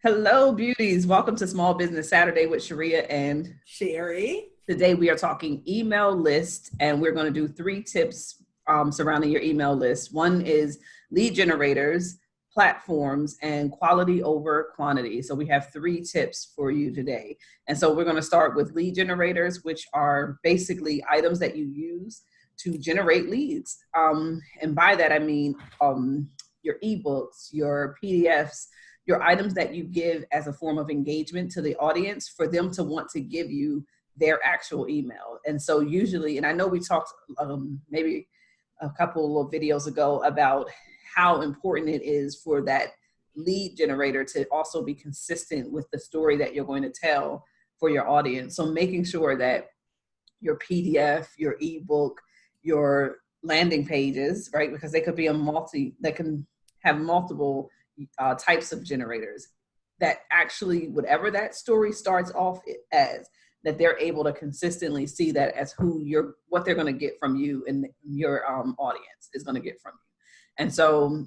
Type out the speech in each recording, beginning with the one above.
Hello, beauties. Welcome to Small Business Saturday with Sharea and Sherry. today we are talking email list, and we're going to do three tips surrounding your email list. One is lead generators, platforms, and quality over quantity. So we have three tips for you today. And so we're going to start with lead generators, which are basically items that you use to generate leads. And by that, I mean your ebooks, your PDFs, your items that you give as a form of engagement to the audience for them to want to give you their actual email. And so usually, and I know we talked maybe a couple of videos ago about how important it is for that lead generator to also be consistent with the story that you're going to tell for your audience. So making sure that your PDF, your ebook, your landing pages, right? Because they could be they can have multiple types of generators that actually, whatever that story starts off as, that they're able to consistently see that as what they're going to get from you and your audience is going to get from you. And so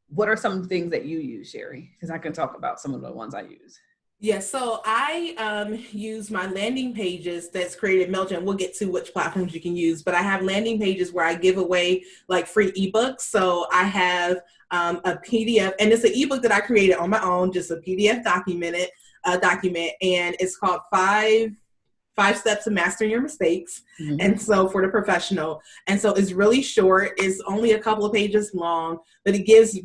what are some things that you use, Sherry? Because I can talk about some of the ones I use. Yeah, so I use my landing pages that's created MailChimp. We'll get to which platforms you can use, but I have landing pages where I give away like free ebooks. So I have a PDF, and it's an ebook that I created on my own, just a PDF document, and it's called Five Steps to Mastering Your Mistakes. Mm-hmm. And so for the professional, and so it's really short. It's only a couple of pages long, but it gives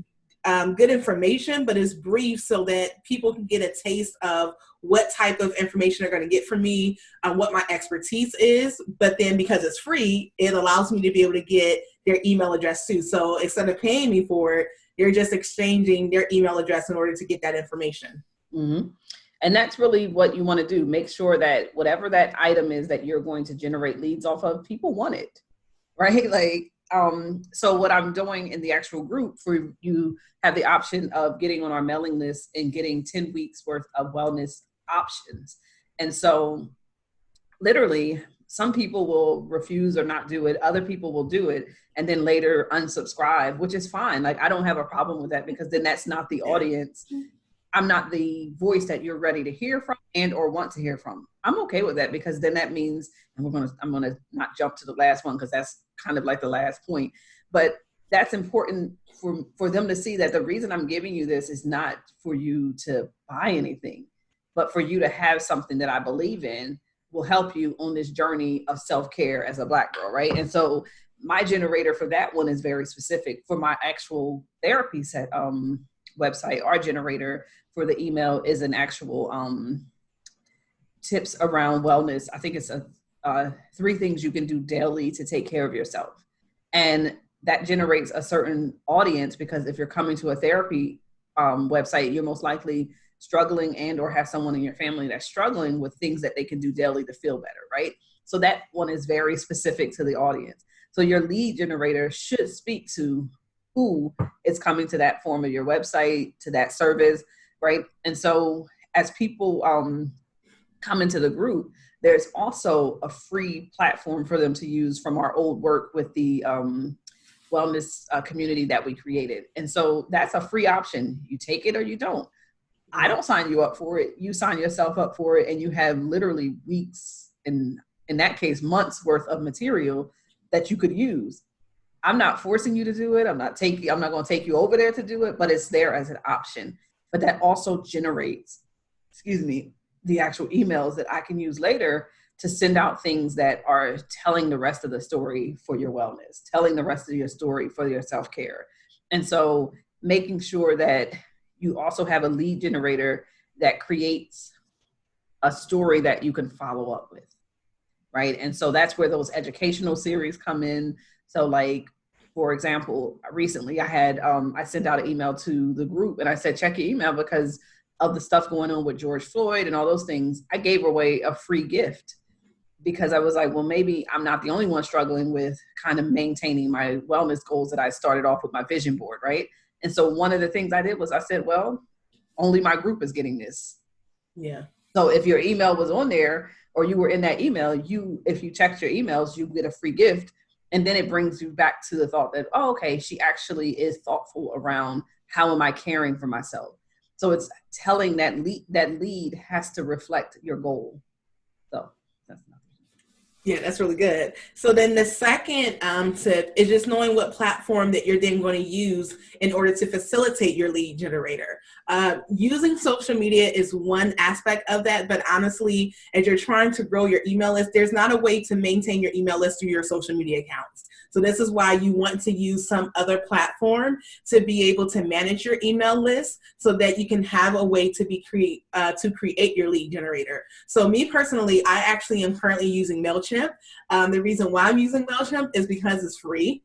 good information, but it's brief so that people can get a taste of what type of information they're going to get from me, what my expertise is. But then because it's free, it allows me to be able to get their email address too. So instead of paying me for it, they're just exchanging their email address in order to get that information. Mm-hmm. And that's really what you want to do. Make sure that whatever that item is that you're going to generate leads off of, people want it, right? So what I'm doing in the actual group, for you have the option of getting on our mailing list and getting 10 weeks worth of wellness options. And so literally some people will refuse or not do it. Other people will do it and then later unsubscribe, which is fine. Like, I don't have a problem with that, because then that's not the audience. I'm not the voice that you're ready to hear from and or want to hear from. I'm okay with that, because then that means, and I'm gonna not jump to the last one because that's kind of like the last point, but that's important for them to see that the reason I'm giving you this is not for you to buy anything, but for you to have something that I believe in will help you on this journey of self-care as a Black girl, right? And so my generator for that one is very specific. For my actual therapy set website, our generator for the email is an actual tips around wellness. I think it's 3 things you can do daily to take care of yourself. And that generates a certain audience, because if you're coming to a therapy website, you're most likely struggling and or have someone in your family that's struggling with things that they can do daily to feel better, right? So that one is very specific to the audience. So your lead generator should speak to who is coming to that form of your website, to that service, right? And so as people come into the group, there's also a free platform for them to use from our old work with the wellness community that we created. And so that's a free option. You take it or you don't. I don't sign you up for it. You sign yourself up for it, and you have literally weeks, and in that case, months worth of material that you could use. I'm not forcing you to do it. I'm not going to take you over there to do it, but it's there as an option. But that also generates, the actual emails that I can use later to send out things that are telling the rest of the story for your wellness, telling the rest of your story for your self-care. And so making sure that you also have a lead generator that creates a story that you can follow up with, right? And so that's where those educational series come in. So like, for example, recently I sent out an email to the group and I said, check your email because of the stuff going on with George Floyd and all those things. I gave away a free gift because I was like, well, maybe I'm not the only one struggling with kind of maintaining my wellness goals that I started off with my vision board, right? And so one of the things I did was I said, well, only my group is getting this. Yeah. So if your email was on there or you were in that email, if you checked your emails, you get a free gift. And then it brings you back to the thought that, oh, okay, she actually is thoughtful around how am I caring for myself? So it's telling that lead has to reflect your goal. So that's nothing. Yeah, that's really good. So then the second tip is just knowing what platform that you're then going to use in order to facilitate your lead generator. Using social media is one aspect of that, but honestly, as you're trying to grow your email list, there's not a way to maintain your email list through your social media accounts. So this is why you want to use some other platform to be able to manage your email list so that you can have a way to create your lead generator. So me personally, I actually am currently using MailChimp. The reason why I'm using MailChimp is because it's free.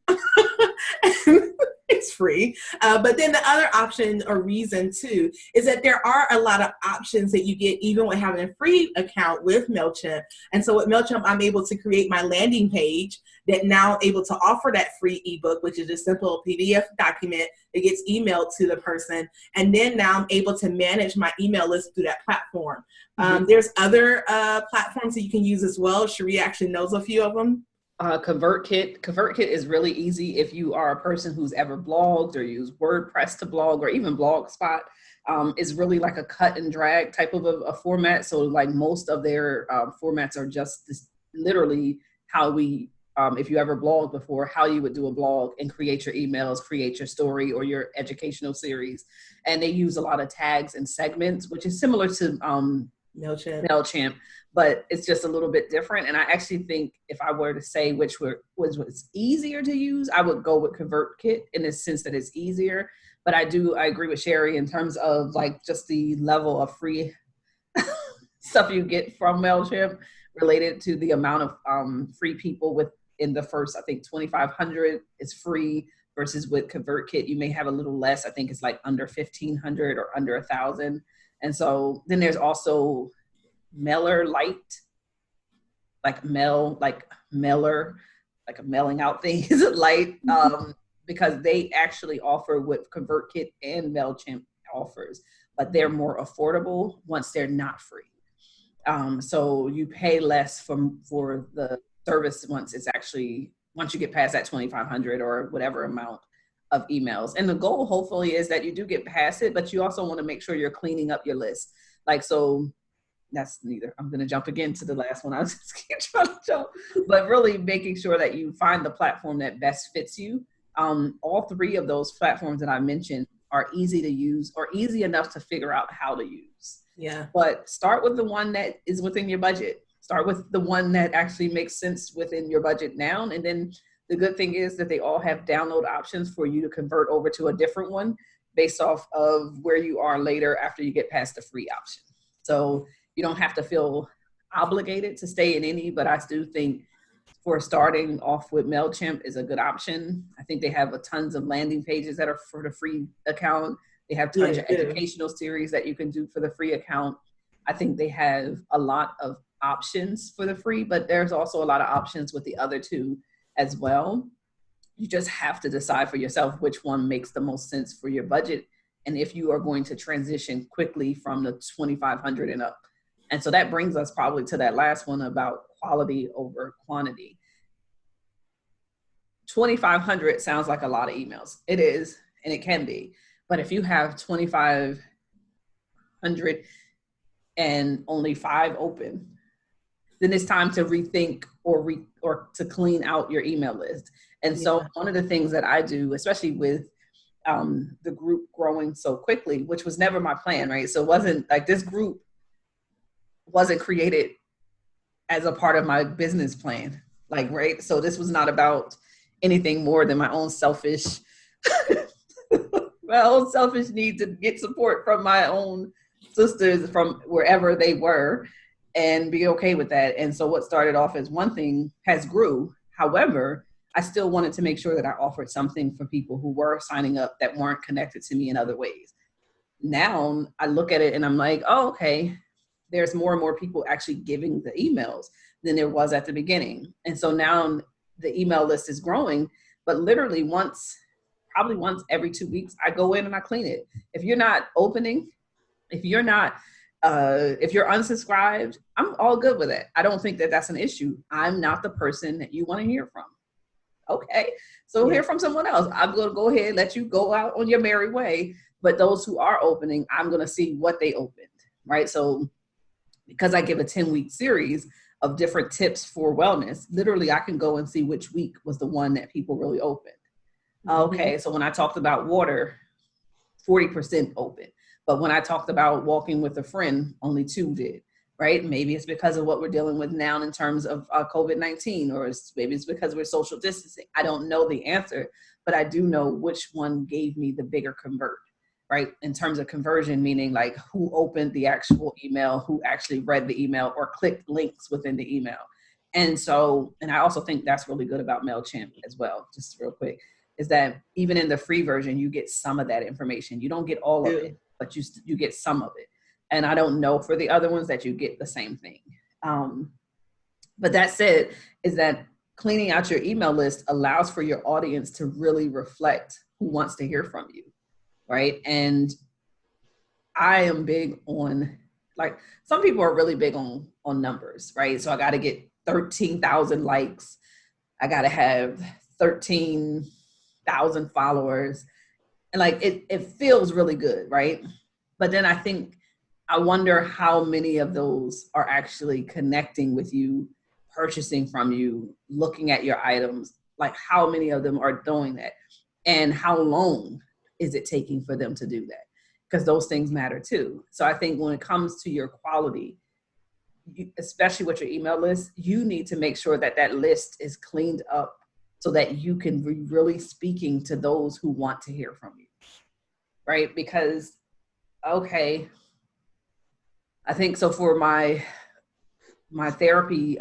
It's free. But then the other option or reason too is that there are a lot of options that you get even with having a free account with MailChimp. And so with MailChimp, I'm able to create my landing page that now I'm able to offer that free ebook, which is a simple PDF document that gets emailed to the person. And then now I'm able to manage my email list through that platform. There's other platforms that you can use as well. Sharea actually knows a few of them. ConvertKit. ConvertKit is really easy if you are a person who's ever blogged or used WordPress to blog or even Blogspot. It's really like a cut and drag type of a format. So like most of their formats are just literally how we, if you ever blogged before, how you would do a blog and create your emails, create your story or your educational series. And they use a lot of tags and segments, which is similar to MailChimp, but it's just a little bit different. And I actually think if I were to say which was easier to use, I would go with ConvertKit in the sense that it's easier. But I agree with Sharea in terms of like just the level of free stuff you get from MailChimp related to the amount of free people within the first, I think 2,500 is free versus with ConvertKit, you may have a little less. I think it's like under 1,500 or under 1,000. And so then there's also MailerLite, like mailer, like a mailing out thing is it light, because they actually offer what ConvertKit and MailChimp offers, but they're more affordable once they're not free. So you pay less for the service once you get past that 2,500 or whatever amount of emails. And the goal hopefully is that you do get past it, but you also want to make sure you're cleaning up your list. Like, so that's neither. I'm going to jump again to the last one. I was just trying to jump, but really making sure that you find the platform that best fits you. All three of those platforms that I mentioned are easy to use or easy enough to figure out how to use. Yeah. But start with the one that is within your budget. Start with the one that actually makes sense within your budget now. And then the good thing is that they all have download options for you to convert over to a different one based off of where you are later after you get past the free option. So you don't have to feel obligated to stay in any, but I do think for starting off with MailChimp is a good option. I think they have tons of landing pages that are for the free account. They have tons of educational series that you can do for the free account. I think they have a lot of options for the free, but there's also a lot of options with the other two as well. You just have to decide for yourself which one makes the most sense for your budget and if you are going to transition quickly from the 2,500 and up. And so that brings us probably to that last one about quality over quantity. 2,500 sounds like a lot of emails. It is, and it can be. But if you have 2,500 and only 5 open, then it's time to rethink or to clean out your email list. And so one of the things that I do, especially with the group growing so quickly, which was never my plan, right? So it wasn't like this group wasn't created as a part of my business plan, like, right? So this was not about anything more than my own selfish need to get support from my own sisters from wherever they were and be okay with that. And so what started off as one thing has grew. However, I still wanted to make sure that I offered something for people who were signing up that weren't connected to me in other ways. Now I look at it and I'm like, oh, okay, there's more and more people actually giving the emails than there was at the beginning. And so now the email list is growing, but literally probably once every 2 weeks, I go in and I clean it. If you're not opening, if you're unsubscribed, I'm all good with it. I don't think that that's an issue. I'm not the person that you want to hear from. Okay, so hear from someone else. I'm going to go ahead and let you go out on your merry way. But those who are opening, I'm going to see what they opened, right? So because I give a 10-week series of different tips for wellness, literally I can go and see which week was the one that people really opened. Okay, so when I talked about water, 40% open. But when I talked about walking with a friend, only 2 did, right? Maybe it's because of what we're dealing with now in terms of COVID-19, or maybe it's because we're social distancing. I don't know the answer, but I do know which one gave me the bigger convert, right? In terms of conversion, meaning like who opened the actual email, who actually read the email or clicked links within the email. And so, and I also think that's really good about MailChimp as well, just real quick, is that even in the free version, you get some of that information. You don't get all of it, but you get some of it. And I don't know for the other ones that you get the same thing. But that said, is that cleaning out your email list allows for your audience to really reflect who wants to hear from you, right? And I am big on, like, some people are really big on numbers, right? So I got to get 13,000 likes. I got to have 13,000 followers. And like, it feels really good, right? But then I wonder how many of those are actually connecting with you, purchasing from you, looking at your items, like how many of them are doing that, and how long is it taking for them to do that? Because those things matter too. So I think when it comes to your quality, especially with your email list, you need to make sure that that list is cleaned up so that you can be really speaking to those who want to hear from you, right? Because, okay, I think so for my therapy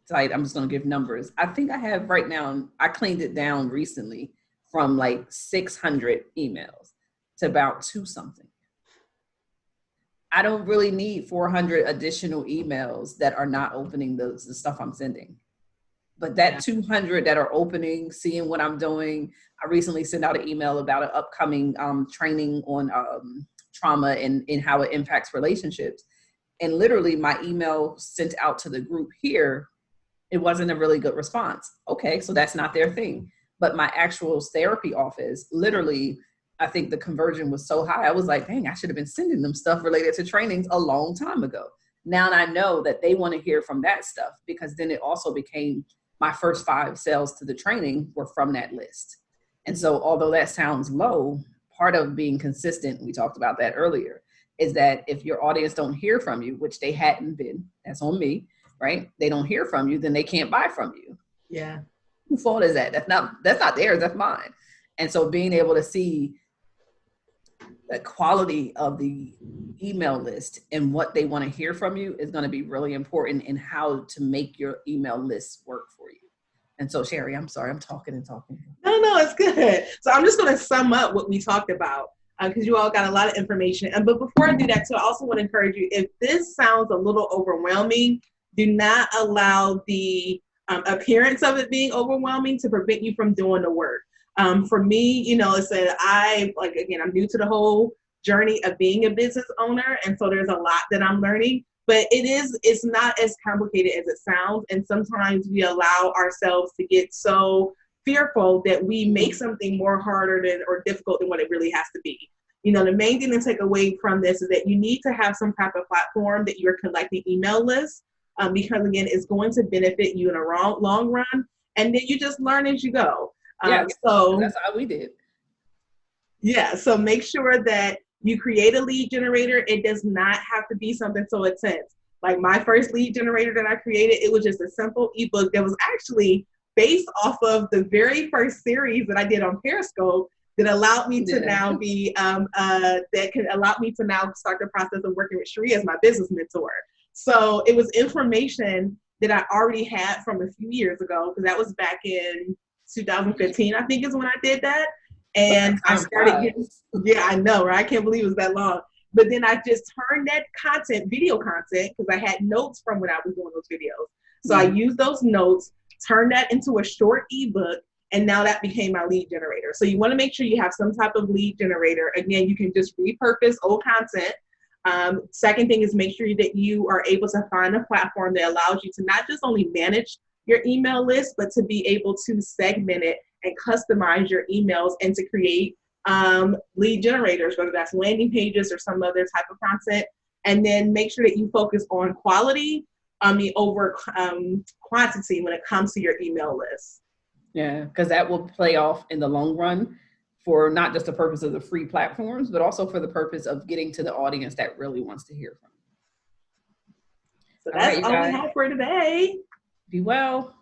site, I'm just going to give numbers. I think I have right now, I cleaned it down recently from like 600 emails to about 2 something. I don't really need 400 additional emails that are not opening the stuff I'm sending. But that 200 that are opening, seeing what I'm doing. I recently sent out an email about an upcoming training on trauma and how it impacts relationships. And literally my email sent out to the group here, it wasn't a really good response. Okay, so that's not their thing. But my actual therapy office, literally, I think the conversion was so high. I was like, dang, I should have been sending them stuff related to trainings a long time ago. Now I know that they want to hear from that stuff, because then it also became my first 5 sales to the training were from that list. And so although that sounds low, part of being consistent, we talked about that earlier, is that if your audience don't hear from you, which they hadn't been, that's on me, right? They don't hear from you, then they can't buy from you. Yeah. Whose fault is that? That's not theirs, that's mine. And so being able to see the quality of the email list and what they want to hear from you is going to be really important in how to make your email list work for you. And so, Sharea, I'm sorry, I'm talking and talking. No, it's good. So I'm just going to sum up what we talked about, because you all got a lot of information. But before I do that, too, I also want to encourage you, if this sounds a little overwhelming, do not allow the appearance of it being overwhelming to prevent you from doing the work. For me, listen, I'm new to the whole journey of being a business owner. And so there's a lot that I'm learning, but it's not as complicated as it sounds. And sometimes we allow ourselves to get so fearful that we make something more harder or difficult than what it really has to be. The main thing to take away from this is that you need to have some type of platform that you're collecting email lists, because again, it's going to benefit you in a long run. And then you just learn as you go. So that's how we did. Yeah. So make sure that you create a lead generator. It does not have to be something so intense. Like my first lead generator that I created, it was just a simple ebook that was actually based off of the very first series that I did on Periscope that allowed me to now be, that can allow me to now start the process of working with Sharea as my business mentor. So it was information that I already had from a few years ago, because that was back in 2015, I think is when I did that. And I started getting, I know, right? I can't believe it was that long. But then I just turned that video content, because I had notes from when I was doing those videos. So I used those notes, turned that into a short ebook, and now that became my lead generator. So you want to make sure you have some type of lead generator. Again, you can just repurpose old content. Second thing is make sure that you are able to find a platform that allows you to not just only manage your email list, but to be able to segment it and customize your emails and to create lead generators, whether that's landing pages or some other type of content. And then make sure that you focus on quality, over quantity when it comes to your email list. Yeah, because that will play off in the long run for not just the purpose of the free platforms, but also for the purpose of getting to the audience that really wants to hear from you. So All right, that's you all we guys. have for today. Be well.